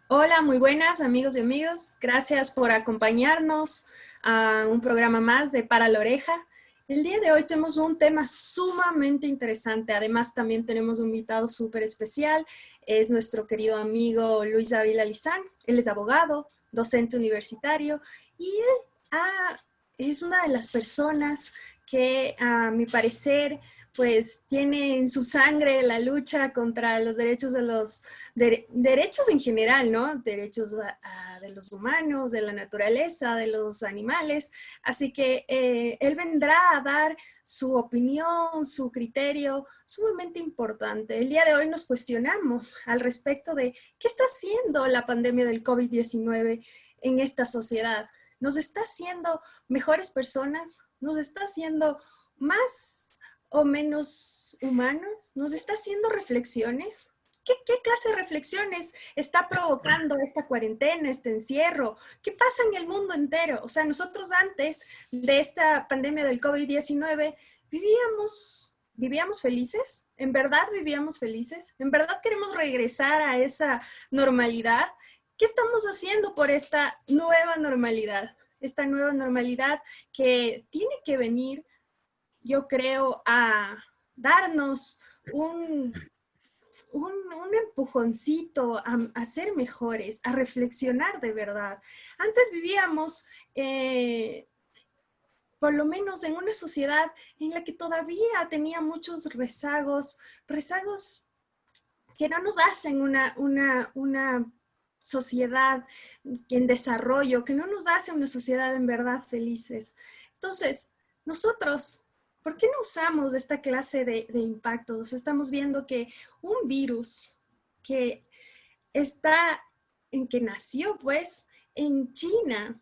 Hola, muy buenas amigos y amigos. Gracias por acompañarnos a un programa más de Para la Oreja. El día de hoy tenemos un tema sumamente interesante. Además, también tenemos un invitado súper especial. Es nuestro querido amigo Luis Ávila Lizán. Él es abogado, docente universitario y es una de las personas que, a mi parecer, pues tiene en su sangre la lucha contra los derechos de los derechos en general, ¿no? Derechos de los humanos, de la naturaleza, de los animales. Así que él vendrá a dar su opinión, su criterio sumamente importante. El día de hoy nos cuestionamos al respecto de qué está haciendo la pandemia del COVID-19 en esta sociedad. ¿Nos está haciendo mejores personas? ¿Nos está haciendo más o menos humanos? ¿Nos está haciendo reflexiones? ¿Qué clase de reflexiones está provocando esta cuarentena, este encierro? ¿Qué pasa en el mundo entero? O sea, nosotros antes de esta pandemia del COVID-19 vivíamos felices. ¿En verdad vivíamos felices? ¿En verdad queremos regresar a esa normalidad? ¿Qué estamos haciendo por esta nueva normalidad? Esta nueva normalidad que tiene que venir, yo creo, a darnos un empujoncito a ser mejores, a reflexionar de verdad. Antes vivíamos, por lo menos en una sociedad en la que todavía tenía muchos rezagos que no nos hacen una sociedad en desarrollo, que no nos hace una sociedad en verdad felices. Entonces, nosotros, ¿por qué no usamos esta clase de impactos? Estamos viendo que un virus que está, en que nació pues en China,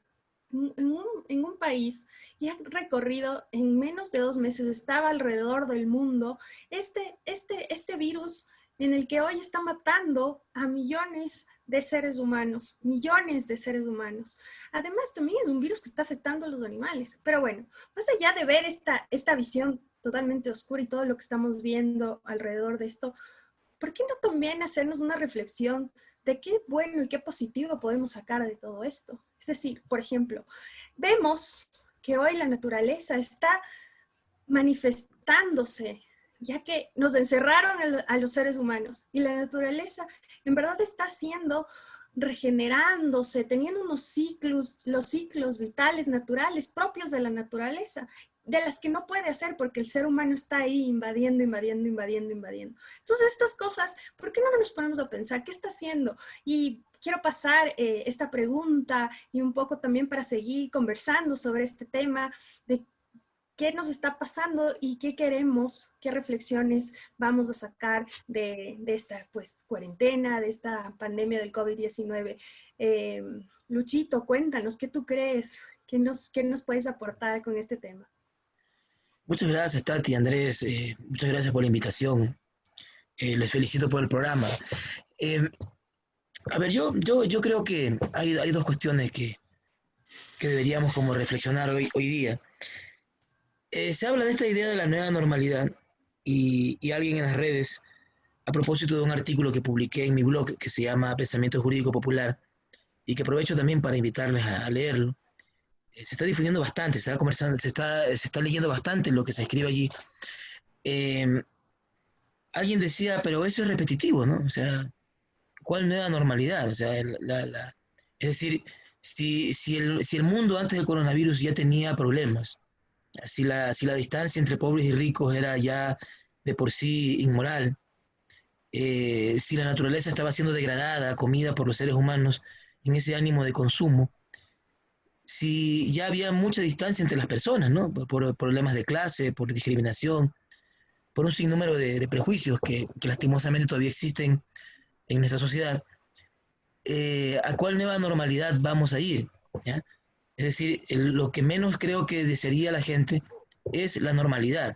en un país, y ha recorrido en menos de 2 meses, estaba alrededor del mundo, este virus en el que hoy está matando a millones de seres humanos. Además, también es un virus que está afectando a los animales. Pero bueno, más allá de ver esta visión totalmente oscura y todo lo que estamos viendo alrededor de esto, ¿por qué no también hacernos una reflexión de qué bueno y qué positivo podemos sacar de todo esto? Es decir, por ejemplo, vemos que hoy la naturaleza está manifestándose, ya que nos encerraron a los seres humanos y la naturaleza en verdad está haciendo, regenerándose, teniendo los ciclos vitales naturales propios de la naturaleza, de las que no puede hacer porque el ser humano está ahí invadiendo. Entonces estas cosas, ¿por qué no nos ponemos a pensar qué está haciendo? Y quiero pasar esta pregunta y un poco también para seguir conversando sobre este tema de qué nos está pasando y qué queremos, qué reflexiones vamos a sacar de esta pues, cuarentena, de esta pandemia del COVID-19. Eh, Luchito, cuéntanos, ¿qué tú crees? ¿Qué nos puedes aportar con este tema? Muchas gracias, Tati, Andrés. Muchas gracias por la invitación. Les felicito por el programa. Eh, a ver, yo creo que hay dos cuestiones que deberíamos como reflexionar hoy día. Se habla de esta idea de la nueva normalidad y alguien en las redes, a propósito de un artículo que publiqué en mi blog que se llama Pensamiento Jurídico Popular y que aprovecho también para invitarles a leerlo, se está difundiendo bastante, se está conversando, se está leyendo bastante lo que se escribe allí. Eh, Alguien decía, pero eso es repetitivo, ¿no? O sea, ¿cuál nueva normalidad? O sea, es decir, si el mundo antes del coronavirus ya tenía problemas, si la distancia entre pobres y ricos era ya de por sí inmoral, si la naturaleza estaba siendo degradada, comida por los seres humanos en ese ánimo de consumo, si ya había mucha distancia entre las personas, ¿no? Por problemas de clase, por discriminación, por un sinnúmero de prejuicios que lastimosamente todavía existen en nuestra sociedad, ¿a cuál nueva normalidad vamos a ir? ¿Ya? Es decir, lo que menos creo que desearía la gente es la normalidad.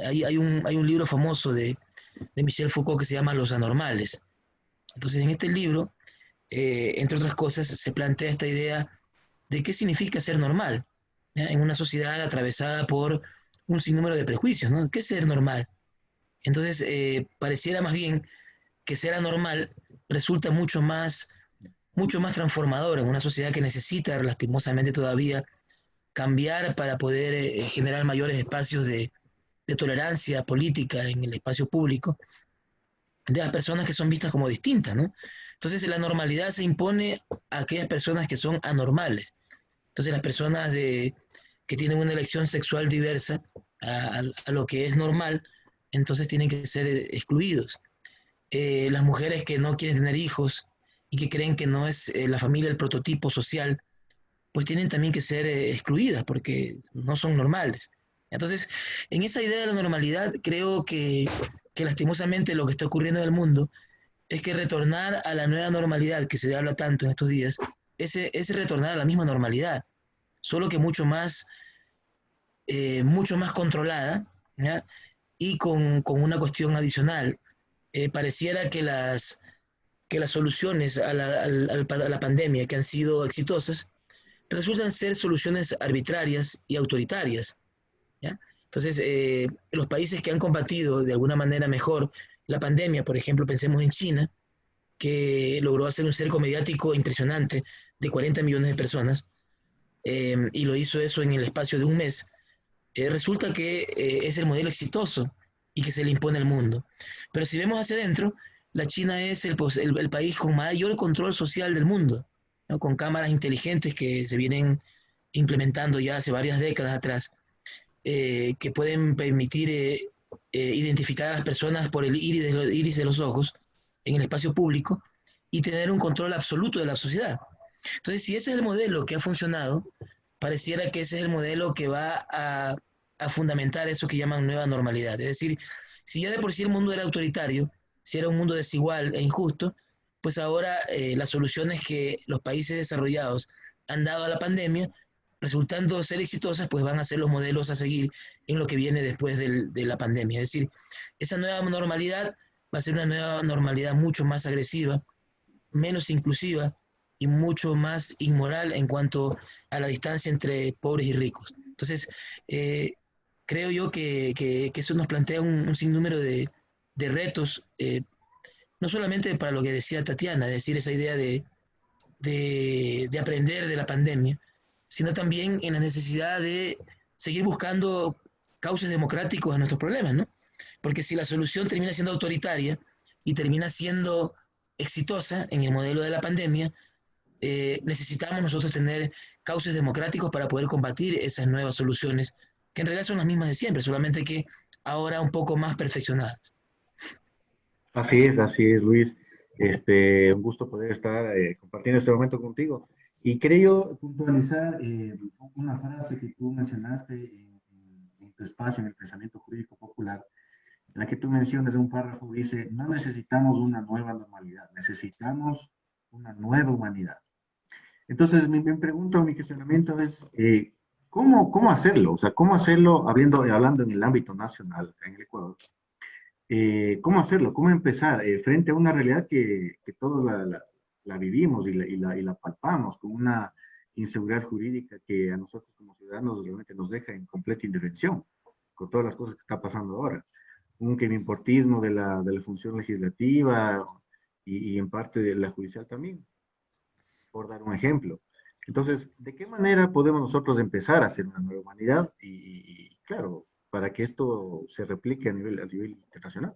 Hay un libro famoso de Michel Foucault que se llama Los Anormales. Entonces, en este libro, entre otras cosas, se plantea esta idea de qué significa ser normal, ¿ya? En una sociedad atravesada por un sinnúmero de prejuicios, ¿no? ¿Qué es ser normal? Entonces, pareciera más bien que ser anormal resulta mucho más mucho más transformadora, en una sociedad que necesita lastimosamente todavía cambiar para poder generar mayores espacios de tolerancia política en el espacio público de las personas que son vistas como distintas, ¿no? Entonces la normalidad se impone a aquellas personas que son anormales. Entonces las personas que tienen una elección sexual diversa a lo que es normal, entonces tienen que ser excluidos. Las mujeres que no quieren tener hijos y que creen que no es la familia el prototipo social, pues tienen también que ser excluidas porque no son normales. Entonces, en esa idea de la normalidad, creo que lastimosamente lo que está ocurriendo en el mundo es que retornar a la nueva normalidad que se habla tanto en estos días, es retornar a la misma normalidad, solo que mucho más controlada, ¿ya? Y con una cuestión adicional. Pareciera que las soluciones a la pandemia que han sido exitosas resultan ser soluciones arbitrarias y autoritarias, ¿ya? Entonces, los países que han combatido de alguna manera mejor la pandemia, por ejemplo, pensemos en China, que logró hacer un cerco mediático impresionante de 40 millones de personas, y lo hizo eso en el espacio de un mes. Resulta que es el modelo exitoso y que se le impone al mundo. Pero si vemos hacia adentro, la China es el país con mayor control social del mundo, ¿no? Con cámaras inteligentes que se vienen implementando ya hace varias décadas atrás, que pueden permitir identificar a las personas por el iris de los ojos en el espacio público y tener un control absoluto de la sociedad. Entonces, si ese es el modelo que ha funcionado, pareciera que ese es el modelo que va a fundamentar eso que llaman nueva normalidad. Es decir, si ya de por sí el mundo era autoritario, si era un mundo desigual e injusto, pues ahora las soluciones que los países desarrollados han dado a la pandemia, resultando ser exitosas, pues van a ser los modelos a seguir en lo que viene después de la pandemia. Es decir, esa nueva normalidad va a ser una nueva normalidad mucho más agresiva, menos inclusiva y mucho más inmoral en cuanto a la distancia entre pobres y ricos. Entonces, eh, creo yo que eso nos plantea un sinnúmero de retos, no solamente para lo que decía Tatiana, es decir, esa idea de aprender de la pandemia, sino también en la necesidad de seguir buscando cauces democráticos a nuestros problemas, ¿no? Porque si la solución termina siendo autoritaria y termina siendo exitosa en el modelo de la pandemia, necesitamos nosotros tener cauces democráticos para poder combatir esas nuevas soluciones, que en realidad son las mismas de siempre, solamente que ahora un poco más perfeccionadas. Así es, Luis. Un gusto poder estar compartiendo este momento contigo. Y quería puntualizar una frase que tú mencionaste en tu espacio, en el pensamiento jurídico popular, en la que tú mencionas en un párrafo, dice, no necesitamos una nueva normalidad, necesitamos una nueva humanidad. Entonces, mi pregunta o mi cuestionamiento es, ¿cómo hacerlo? O sea, ¿cómo hacerlo hablando en el ámbito nacional, en el Ecuador? ¿Cómo hacerlo? ¿Cómo empezar frente a una realidad que todos la vivimos y la palpamos con una inseguridad jurídica que a nosotros como ciudadanos realmente nos deja en completa indefensión con todas las cosas que está pasando ahora? Un importismo de la función legislativa y en parte de la judicial también, por dar un ejemplo. Entonces, ¿de qué manera podemos nosotros empezar a hacer una nueva humanidad? Claro, para que esto se replique a nivel internacional.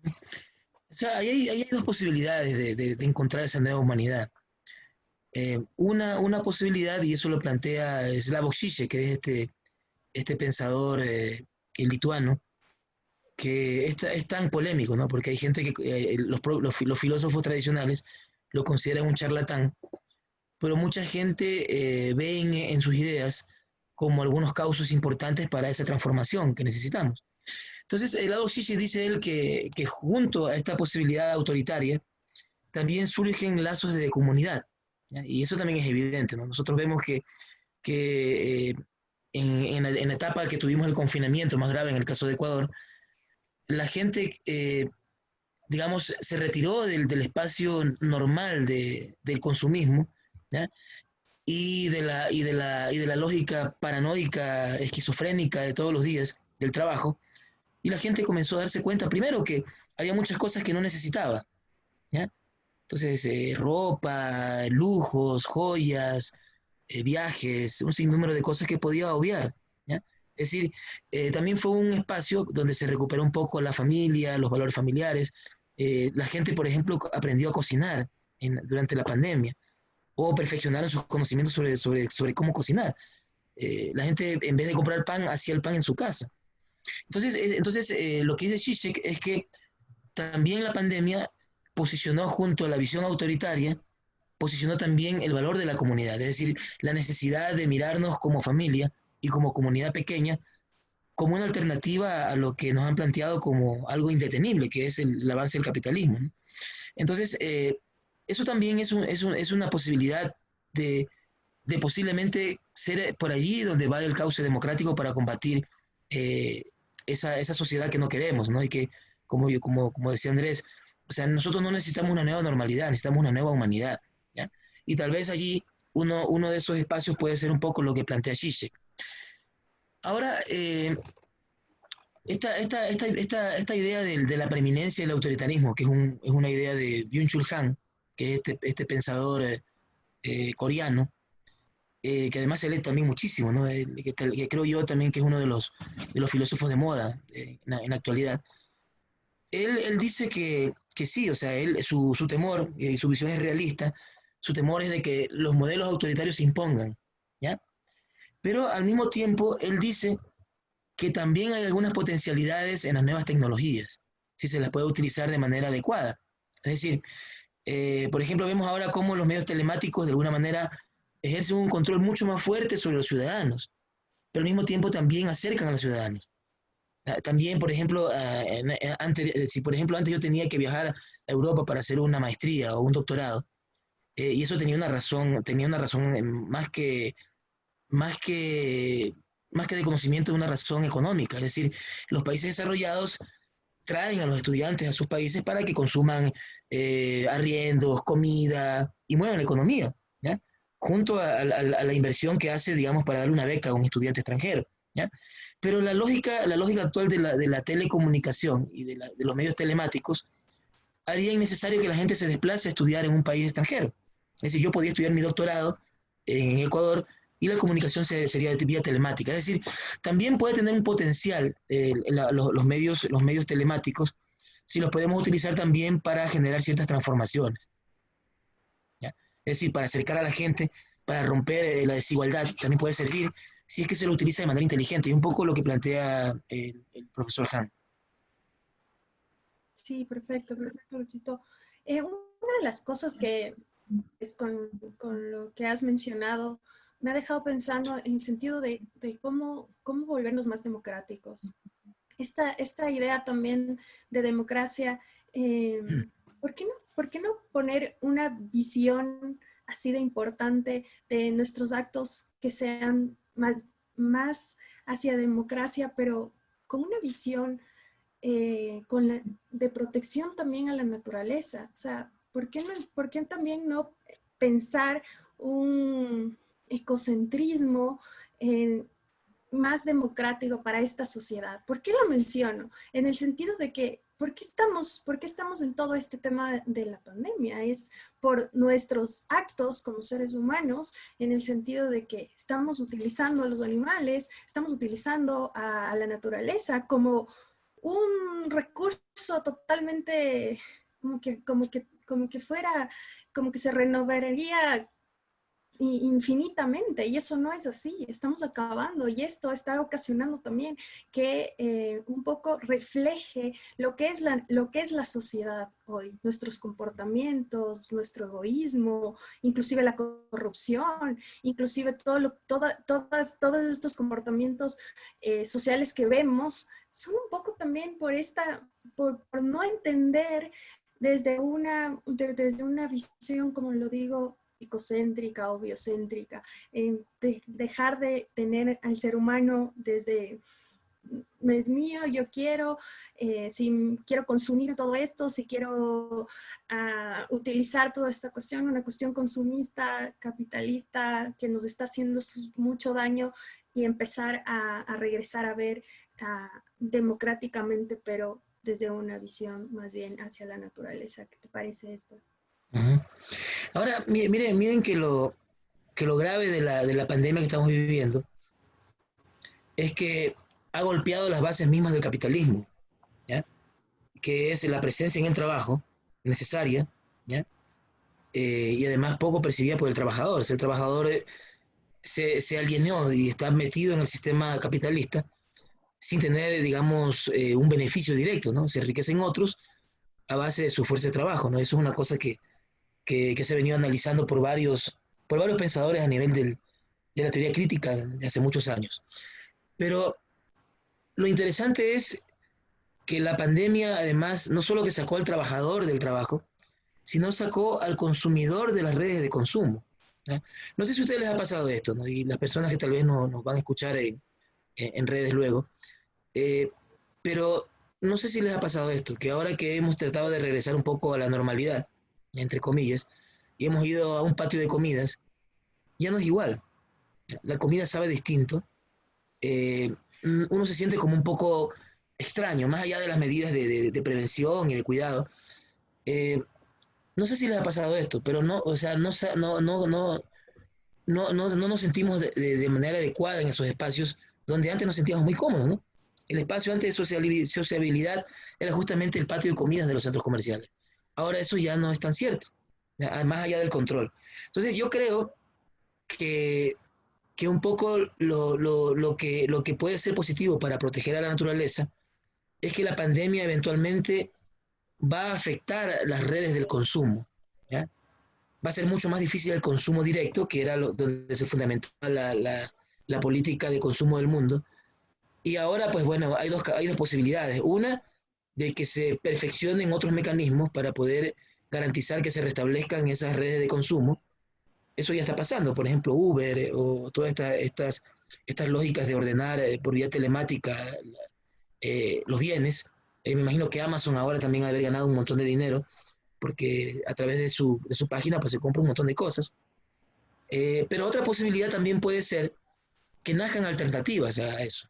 O sea, ahí hay dos posibilidades de encontrar esa nueva humanidad. Una posibilidad, y eso lo plantea Slavoj Žižek, que es este pensador lituano, que es tan polémico, ¿no? Porque hay gente que, los filósofos tradicionales lo consideran un charlatán, pero mucha gente ve en sus ideas como algunos causos importantes para esa transformación que necesitamos. Entonces, el lado Žižek dice él que junto a esta posibilidad autoritaria, también surgen lazos de comunidad, ¿ya? Y eso también es evidente, ¿no? Nosotros vemos que en la etapa que tuvimos el confinamiento más grave, en el caso de Ecuador, la gente, digamos, se retiró del espacio normal del consumismo, ¿ya? Y de la lógica paranoica, esquizofrénica de todos los días del trabajo, y la gente comenzó a darse cuenta, primero, que había muchas cosas que no necesitaba, ¿ya? Entonces, ropa, lujos, joyas, viajes, un sinnúmero de cosas que podía obviar, ¿ya? Es decir, también fue un espacio donde se recuperó un poco la familia, los valores familiares. La gente, por ejemplo, aprendió a cocinar durante la pandemia o perfeccionaron sus conocimientos sobre cómo cocinar. La gente, en vez de comprar pan, hacía el pan en su casa. Entonces, lo que dice Zizek es que también la pandemia posicionó junto a la visión autoritaria, posicionó también el valor de la comunidad, es decir, la necesidad de mirarnos como familia y como comunidad pequeña, como una alternativa a lo que nos han planteado como algo indetenible, que es el avance del capitalismo, ¿no? Entonces, eso también es una posibilidad de posiblemente ser por allí donde va el cauce democrático para combatir eh, esa sociedad que no queremos, ¿no? Y que, como decía Andrés, o sea, nosotros no necesitamos una nueva normalidad, necesitamos una nueva humanidad, ¿ya? Y tal vez allí uno de esos espacios puede ser un poco lo que plantea Zizek. Ahora, esta idea de la preeminencia del autoritarismo, que es una idea de Byung-Chul Han, que es este pensador coreano, que además se lee también muchísimo, ¿no? Que creo yo también que es uno de los filósofos de moda la actualidad. Él dice que sí, o sea, su temor y su visión es realista, su temor es de que los modelos autoritarios se impongan, ¿ya? Pero al mismo tiempo, él dice que también hay algunas potencialidades en las nuevas tecnologías, si se las puede utilizar de manera adecuada. Es decir, por ejemplo, vemos ahora cómo los medios telemáticos de alguna manera ejercen un control mucho más fuerte sobre los ciudadanos, pero al mismo tiempo también acercan a los ciudadanos. También, por ejemplo, si por ejemplo antes yo tenía que viajar a Europa para hacer una maestría o un doctorado, y eso tenía una razón más que, más que de conocimiento, de una razón económica. Es decir, los países desarrollados traen a los estudiantes a sus países para que consuman arriendos, comida y muevan la economía, ¿ya? Junto a la inversión que hace, digamos, para darle una beca a un estudiante extranjero, ¿ya? Pero la lógica actual de la telecomunicación y de los medios telemáticos haría innecesario que la gente se desplace a estudiar en un país extranjero. Es decir, yo podía estudiar mi doctorado en Ecuador y la comunicación sería de vía telemática. Es decir, también puede tener un potencial los medios telemáticos si los podemos utilizar también para generar ciertas transformaciones, ¿ya? Es decir, para acercar a la gente, para romper la desigualdad, también puede servir si es que se lo utiliza de manera inteligente. Y un poco lo que plantea el profesor Han. Sí, perfecto, perfecto, Luchito. Una de las cosas que con lo que has mencionado me ha dejado pensando en el sentido de cómo volvernos más democráticos. Esta idea también de democracia, eh, por qué no poner una visión así de importante de nuestros actos que sean más hacia democracia, pero con una visión de protección también a la naturaleza? O sea, por qué también no pensar un ecocentrismo más democrático para esta sociedad? ¿Por qué lo menciono? En el sentido de que, por qué estamos en todo este tema de la pandemia? Es por nuestros actos como seres humanos, en el sentido de que estamos utilizando a los animales, estamos utilizando a la naturaleza como un recurso totalmente como que fuera, como que se renovaría infinitamente, y eso no es así. Estamos acabando, y esto está ocasionando también que un poco refleje lo que es la sociedad hoy, nuestros comportamientos, nuestro egoísmo, inclusive la corrupción, inclusive todos estos comportamientos sociales que vemos son un poco también por no entender desde una visión, como lo digo, ecocéntrica o biocéntrica, dejar de tener al ser humano desde es mío, yo quiero, si quiero consumir todo esto, si quiero utilizar toda esta cuestión, una cuestión consumista, capitalista, que nos está haciendo mucho daño, y empezar a regresar a ver democráticamente, pero desde una visión más bien hacia la naturaleza. ¿Qué te parece esto? Ujú. Ahora, miren que lo grave de la pandemia que estamos viviendo es que ha golpeado las bases mismas del capitalismo, ¿ya? Que es la presencia en el trabajo necesaria, ¿ya? Y además poco percibida por el trabajador. O sea, el trabajador se alienó y está metido en el sistema capitalista sin tener, digamos, un beneficio directo, ¿no? Se enriquecen otros a base de su fuerza de trabajo, ¿no? Eso es una cosa que se ha venido analizando por varios pensadores a nivel de la teoría crítica de hace muchos años. Pero lo interesante es que la pandemia, además, no solo que sacó al trabajador del trabajo, sino sacó al consumidor de las redes de consumo. ¿Ya? No sé si a ustedes les ha pasado esto, ¿no? Y las personas que tal vez nos van a escuchar en redes luego, eh, pero no sé si les ha pasado esto, que ahora que hemos tratado de regresar un poco a la normalidad, entre comillas, y hemos ido a un patio de comidas, ya no es igual. La comida sabe distinto, eh, uno se siente como un poco extraño, más allá de las medidas de prevención y de cuidado. Eh, no sé si les ha pasado esto, pero no, o sea, no nos sentimos de manera adecuada en esos espacios donde antes nos sentíamos muy cómodos, ¿no? El espacio antes de sociabilidad era justamente el patio de comidas de los centros comerciales. Ahora eso ya no es tan cierto, más allá del control. Entonces yo creo que, que un poco lo que puede ser positivo para proteger a la naturaleza es que la pandemia eventualmente va a afectar las redes del consumo, ¿ya? Va a ser mucho más difícil el consumo directo, que era donde se fundamentaba la política de consumo del mundo. Y ahora, pues bueno, hay dos posibilidades. Una, de que se perfeccionen otros mecanismos para poder garantizar que se restablezcan esas redes de consumo. Eso ya está pasando, por ejemplo, Uber o todas estas lógicas de ordenar por vía telemática los bienes. Me imagino que Amazon ahora también ha de haber ganado un montón de dinero porque a través de su página pues se compra un montón de cosas. Pero otra posibilidad también puede ser que nazcan alternativas a eso,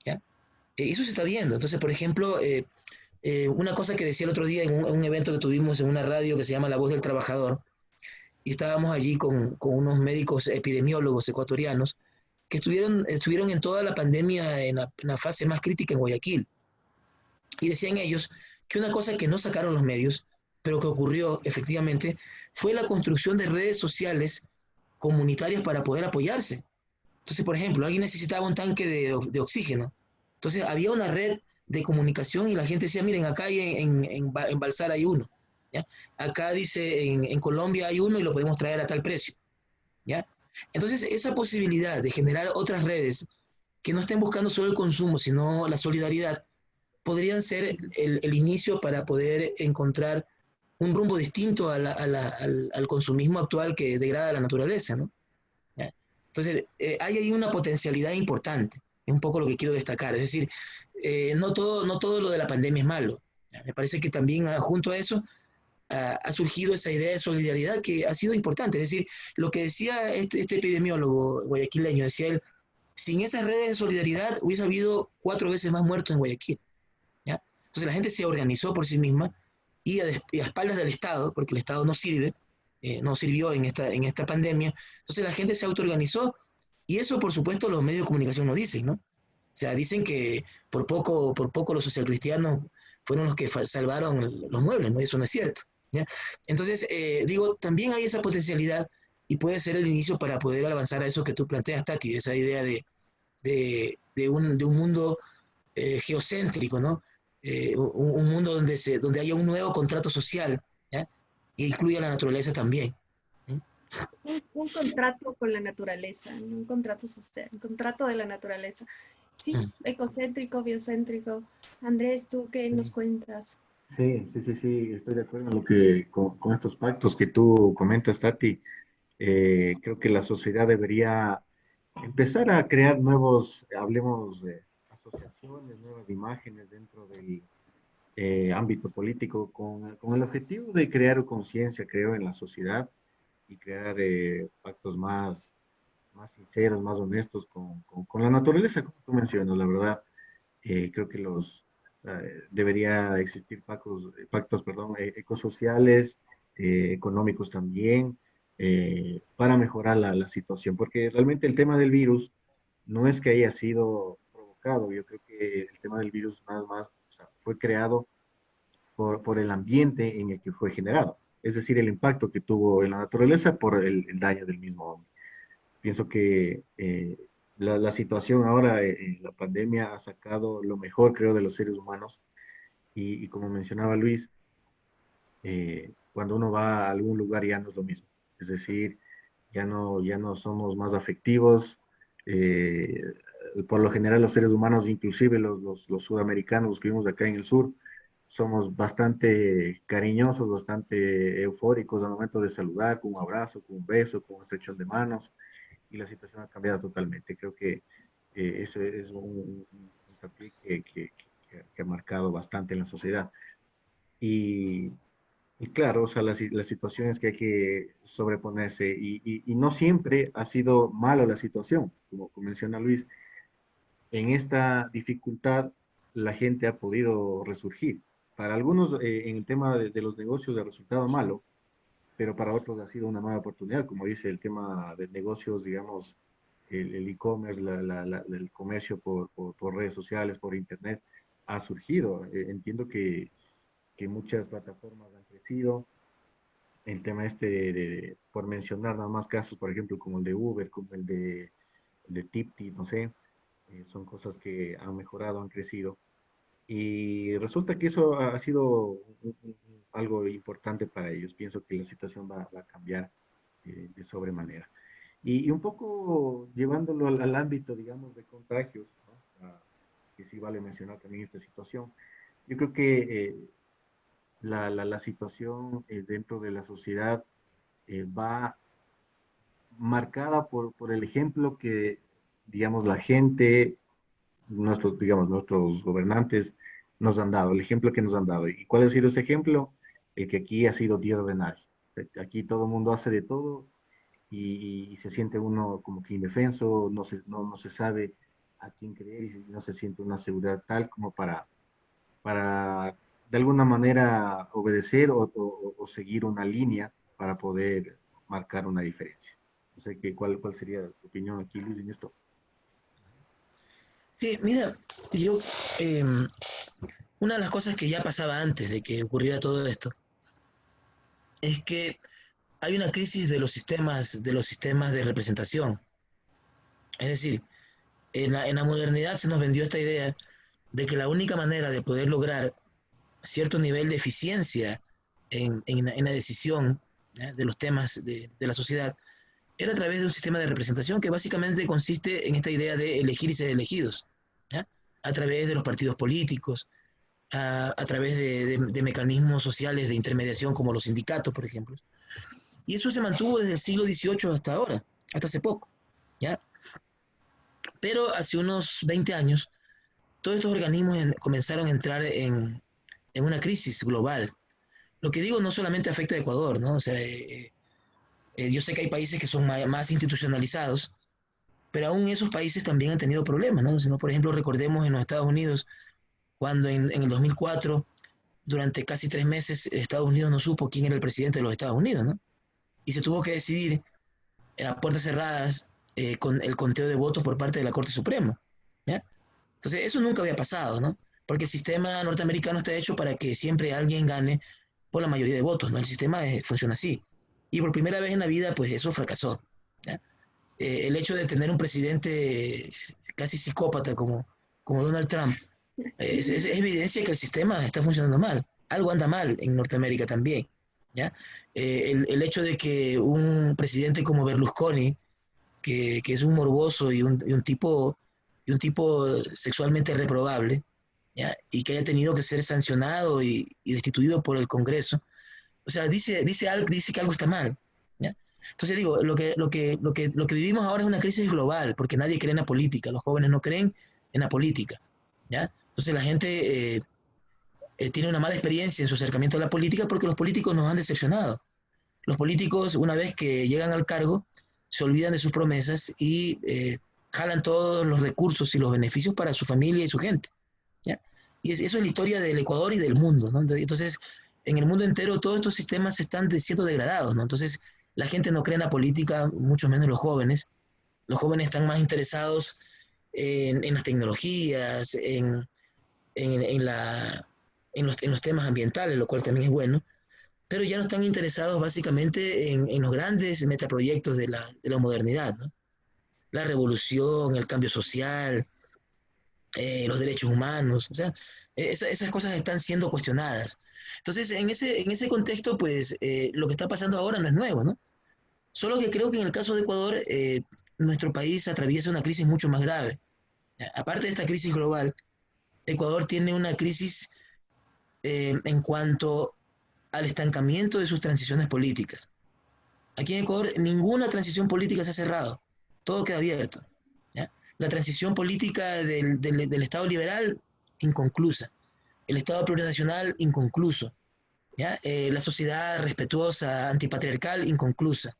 ¿ya? Eso se está viendo. Entonces, por ejemplo, una cosa que decía el otro día en un evento que tuvimos en una radio que se llama La Voz del Trabajador, y estábamos allí con unos médicos epidemiólogos ecuatorianos que estuvieron en toda la pandemia en la fase más crítica en Guayaquil. Y decían ellos que una cosa que no sacaron los medios, pero que ocurrió efectivamente, fue la construcción de redes sociales comunitarias para poder apoyarse. Entonces, por ejemplo, alguien necesitaba un tanque de oxígeno. Entonces, había una red de comunicación y la gente decía, miren, acá hay en Balsar hay uno. ¿Ya? Acá dice, en Colombia hay uno y lo podemos traer a tal precio. ¿Ya? Entonces, esa posibilidad de generar otras redes que no estén buscando solo el consumo, sino la solidaridad, podrían ser el inicio para poder encontrar un rumbo distinto al consumismo actual que degrada la naturaleza, ¿no? ¿Ya? Entonces, hay ahí una potencialidad importante, es un poco lo que quiero destacar, es decir, no todo lo de la pandemia es malo. ¿Ya? Me parece que también junto a eso ha surgido esa idea de solidaridad que ha sido importante, es decir, lo que decía este epidemiólogo guayaquileño, decía él, sin esas redes de solidaridad hubiese habido 4 veces más muertos en Guayaquil. ¿Ya? Entonces la gente se organizó por sí misma y a espaldas del Estado, porque el Estado no sirve, no sirvió en esta pandemia, entonces la gente se autoorganizó y eso por supuesto los medios de comunicación no dicen, ¿no? O sea, dicen que por poco los socialcristianos fueron los que salvaron los muebles, ¿no? Y eso no es cierto. ¿Ya? Entonces, digo, también hay esa potencialidad y puede ser el inicio para poder avanzar a eso que tú planteas, Tati, esa idea de un mundo geocéntrico, ¿no? Un mundo donde haya un nuevo contrato social, ¿ya? Que incluya la naturaleza también. ¿Sí? Un contrato con la naturaleza, un contrato social, un contrato de la naturaleza. Sí, Mm. ecocéntrico, biocéntrico. Andrés, ¿tú qué nos cuentas? Sí, estoy de acuerdo en lo que, con estos pactos que tú comentas, Tati. Creo que la sociedad debería empezar a crear nuevos, hablemos de asociaciones, nuevas imágenes dentro del ámbito político con el objetivo de crear conciencia, creo, en la sociedad y crear pactos más sinceros, más honestos con la naturaleza, como tú mencionas, la verdad. Creo que debería existir pactos, perdón, ecosociales económicos también, para mejorar la situación, porque realmente el tema del virus no es que haya sido provocado, yo creo que el tema del virus más o sea, fue creado por el ambiente en el que fue generado, es decir, el impacto que tuvo en la naturaleza por el daño del mismo hombre. Pienso que la situación ahora, la pandemia ha sacado lo mejor, creo, de los seres humanos y como mencionaba Luis, cuando uno va a algún lugar ya no es lo mismo. Es decir, ya no somos más afectivos. eh, por lo general los seres humanos, inclusive los sudamericanos, los que vivimos acá en el sur, somos bastante cariñosos, bastante eufóricos al momento de saludar, con un abrazo, con un beso, con un estrechón de manos, y la situación ha cambiado totalmente. Creo que eso es un tapiz que ha marcado bastante en la sociedad. Y, y claro, o sea, las situaciones que hay que sobreponerse y no siempre ha sido malo la situación, como menciona Luis. En esta dificultad la gente ha podido resurgir. Para algunos en el tema de los negocios ha resultado malo, pero para otros ha sido una nueva oportunidad, como dice el tema de negocios, digamos, el e-commerce, el comercio por redes sociales, por internet, ha surgido. Entiendo que muchas plataformas han crecido, el tema este por mencionar nada más casos, por ejemplo, como el de Uber, como el de Tipti, no sé, son cosas que han mejorado, han crecido. Y resulta que eso ha sido algo importante para ellos. Pienso que la situación va a cambiar de sobremanera. Y un poco llevándolo al ámbito, digamos, de contagios, ¿no? Que sí vale mencionar también esta situación. Yo creo que la situación dentro de la sociedad va marcada por el ejemplo que, digamos, la gente, digamos, nuestros gobernantes nos han dado, el ejemplo que nos han dado. ¿Y cuál ha sido ese ejemplo? El que aquí ha sido tierra de nadie. Aquí todo el mundo hace de todo y se siente uno como que indefenso, no se sabe a quién creer y no se siente una seguridad tal como para de alguna manera obedecer o seguir una línea para poder marcar una diferencia. No sé cuál sería tu opinión aquí, Luis, en esto. Sí, mira, yo, eh, una de las cosas que ya pasaba antes de que ocurriera todo esto es que hay una crisis de los sistemas de representación. Es decir, en la modernidad se nos vendió esta idea de que la única manera de poder lograr cierto nivel de eficiencia en la decisión, ¿ya?, de los temas de la sociedad era a través de un sistema de representación que básicamente consiste en esta idea de elegir y ser elegidos, ¿ya?, a través de los partidos políticos, a través de mecanismos sociales de intermediación como los sindicatos, por ejemplo. Y eso se mantuvo desde el siglo XVIII hasta ahora, hasta hace poco, ¿ya? Pero hace unos 20 años, todos estos organismos comenzaron a entrar en una crisis global. Lo que digo no solamente afecta a Ecuador, ¿no? O sea, yo sé que hay países que son más institucionalizados, pero aún esos países también han tenido problemas, ¿no? Si no, por ejemplo, recordemos en los Estados Unidos, cuando en el 2004, durante casi 3 meses, Estados Unidos no supo quién era el presidente de los Estados Unidos, ¿no? Y se tuvo que decidir a puertas cerradas con el conteo de votos por parte de la Corte Suprema, ¿ya? Entonces, eso nunca había pasado, ¿no? Porque el sistema norteamericano está hecho para que siempre alguien gane por la mayoría de votos, ¿no? El sistema funciona así. Y por primera vez en la vida, pues eso fracasó, ¿ya? El hecho de tener un presidente casi psicópata como Donald Trump es evidencia que el sistema está funcionando mal. Algo anda mal en Norteamérica también, ¿ya? El hecho de que un presidente como Berlusconi, que es un morboso y un tipo sexualmente reprobable, ¿ya?, y que haya tenido que ser sancionado y destituido por el Congreso, o sea, dice que algo está mal, ¿ya? Entonces digo, lo que vivimos ahora es una crisis global, porque nadie cree en la política, los jóvenes no creen en la política, ¿ya? Entonces la gente tiene una mala experiencia en su acercamiento a la política porque los políticos nos han decepcionado. Los políticos, una vez que llegan al cargo, se olvidan de sus promesas y jalan todos los recursos y los beneficios para su familia y su gente, ¿ya? Eso es la historia del Ecuador y del mundo, ¿no? Entonces, en el mundo entero todos estos sistemas están siendo degradados, ¿no? Entonces, la gente no cree en la política, mucho menos los jóvenes. Los jóvenes están más interesados en las tecnologías, en los temas ambientales, lo cual también es bueno, pero ya no están interesados básicamente en los grandes metaproyectos de la modernidad, ¿no? La revolución, el cambio social, los derechos humanos, o sea, esas cosas están siendo cuestionadas. Entonces, en ese contexto, pues, lo que está pasando ahora no es nuevo, ¿no? Solo que creo que en el caso de Ecuador, nuestro país atraviesa una crisis mucho más grave. Aparte de esta crisis global, Ecuador tiene una crisis en cuanto al estancamiento de sus transiciones políticas. Aquí en Ecuador ninguna transición política se ha cerrado, todo queda abierto. ¿Ya? La transición política del Estado liberal, inconclusa. El Estado plurinacional, inconcluso. ¿Ya? La sociedad respetuosa, antipatriarcal, inconclusa.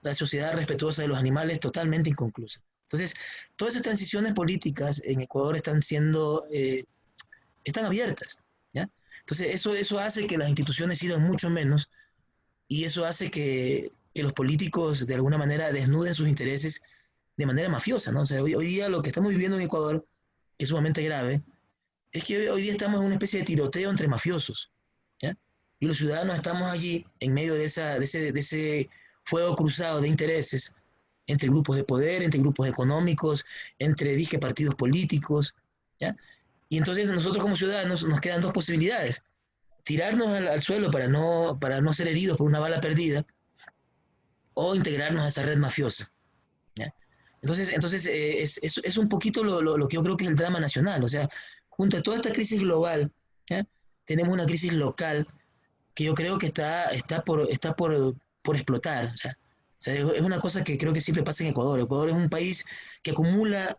La sociedad respetuosa de los animales, totalmente inconclusa. Entonces, todas esas transiciones políticas en Ecuador están abiertas. ¿Ya? Entonces, eso hace que las instituciones sirvan mucho menos y eso hace que los políticos de alguna manera desnuden sus intereses de manera mafiosa, ¿no? O sea, hoy día lo que estamos viviendo en Ecuador, que es sumamente grave, es que hoy día estamos en una especie de tiroteo entre mafiosos, ¿ya? Y los ciudadanos estamos allí en medio de ese fuego cruzado de intereses entre grupos de poder, entre grupos económicos, entre disque partidos políticos, ¿ya? Y entonces nosotros como ciudadanos nos quedan dos posibilidades: tirarnos al suelo para no ser heridos por una bala perdida, o integrarnos a esa red mafiosa. ¿Ya? Entonces es un poquito lo que yo creo que es el drama nacional. O sea, junto a toda esta crisis global, ¿ya? Tenemos una crisis local que yo creo que por explotar. O sea, es una cosa que creo que siempre pasa en Ecuador. Ecuador es un país que acumula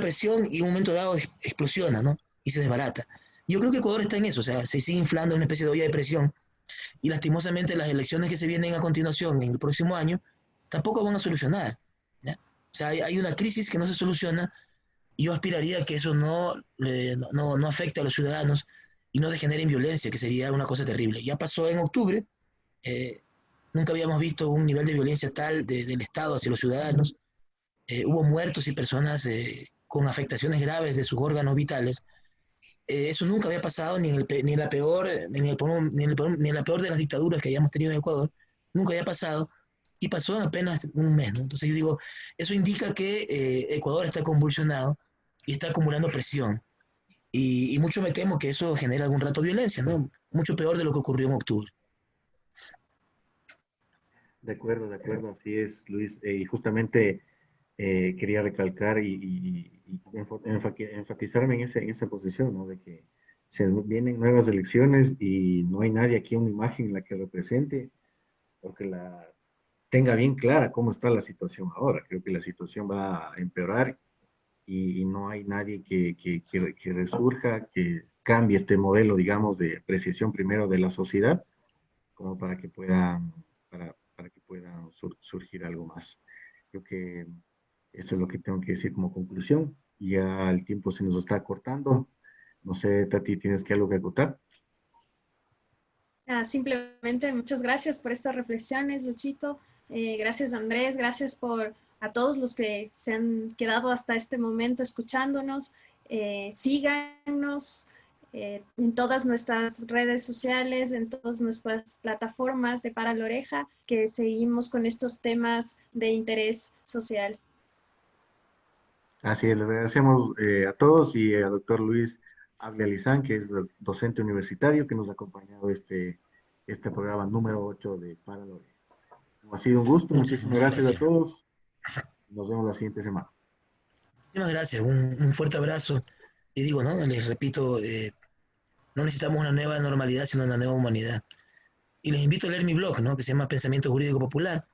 presión y en un momento dado explosiona, ¿no? Y se desbarata. Y yo creo que Ecuador está en eso, o sea, se sigue inflando en una especie de olla de presión y lastimosamente las elecciones que se vienen a continuación en el próximo año tampoco van a solucionar. ¿Ya? O sea, hay una crisis que no se soluciona y yo aspiraría a que eso no afecte a los ciudadanos y no degenere en violencia, que sería una cosa terrible. Ya pasó en octubre, eh, nunca habíamos visto un nivel de violencia tal del Estado hacia los ciudadanos. Hubo muertos y personas con afectaciones graves de sus órganos vitales. Eso nunca había pasado ni en la peor, ni en la peor de las dictaduras que hayamos tenido en Ecuador, nunca había pasado, y pasó en apenas un mes, ¿no? Entonces yo digo, eso indica que Ecuador está convulsionado y está acumulando presión, y mucho me temo que eso genera algún rato violencia, ¿no? Mucho peor de lo que ocurrió en octubre. De acuerdo, así es, Luis. Y justamente quería recalcar y enfatizarme en esa posición, ¿no? De que se vienen nuevas elecciones y no hay nadie aquí, una imagen en la que represente o que la tenga bien clara cómo está la situación ahora. Creo que la situación va a empeorar y no hay nadie que resurja, que cambie este modelo, digamos, de apreciación primero de la sociedad, como para que puedan surgir algo más. Creo que eso es lo que tengo que decir como conclusión. Ya el tiempo se nos está cortando. No sé, Tati, ¿tienes que algo que acotar? Simplemente muchas gracias por estas reflexiones, Luchito. Gracias, Andrés. Gracias a todos los que se han quedado hasta este momento escuchándonos. Síganos en todas nuestras redes sociales, en todas nuestras plataformas de Para la Oreja, que seguimos con estos temas de interés social. Así es, les agradecemos a todos y al doctor Luis Abdializán, que es docente universitario, que nos ha acompañado este programa número 8 de Para la Oreja. Ha sido un gusto, muchísimas Muchas gracias a gracias. todos. Nos vemos la siguiente semana. Muchas gracias, un fuerte abrazo. Y digo, ¿no? Les repito, no necesitamos una nueva normalidad, sino una nueva humanidad. Y les invito a leer mi blog, ¿no? Que se llama Pensamiento Jurídico Popular.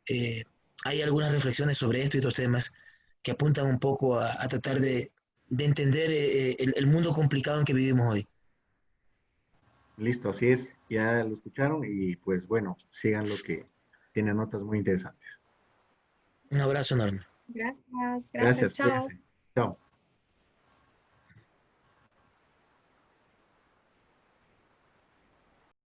Eh, Hay algunas reflexiones sobre esto y otros temas que apuntan un poco a tratar de entender el mundo complicado en que vivimos hoy. Listo, así es, ya lo escucharon y pues bueno, sigan lo que tiene notas muy interesantes. Un abrazo enorme. Gracias, gracias, Gracias, chao. cuídense. Chao.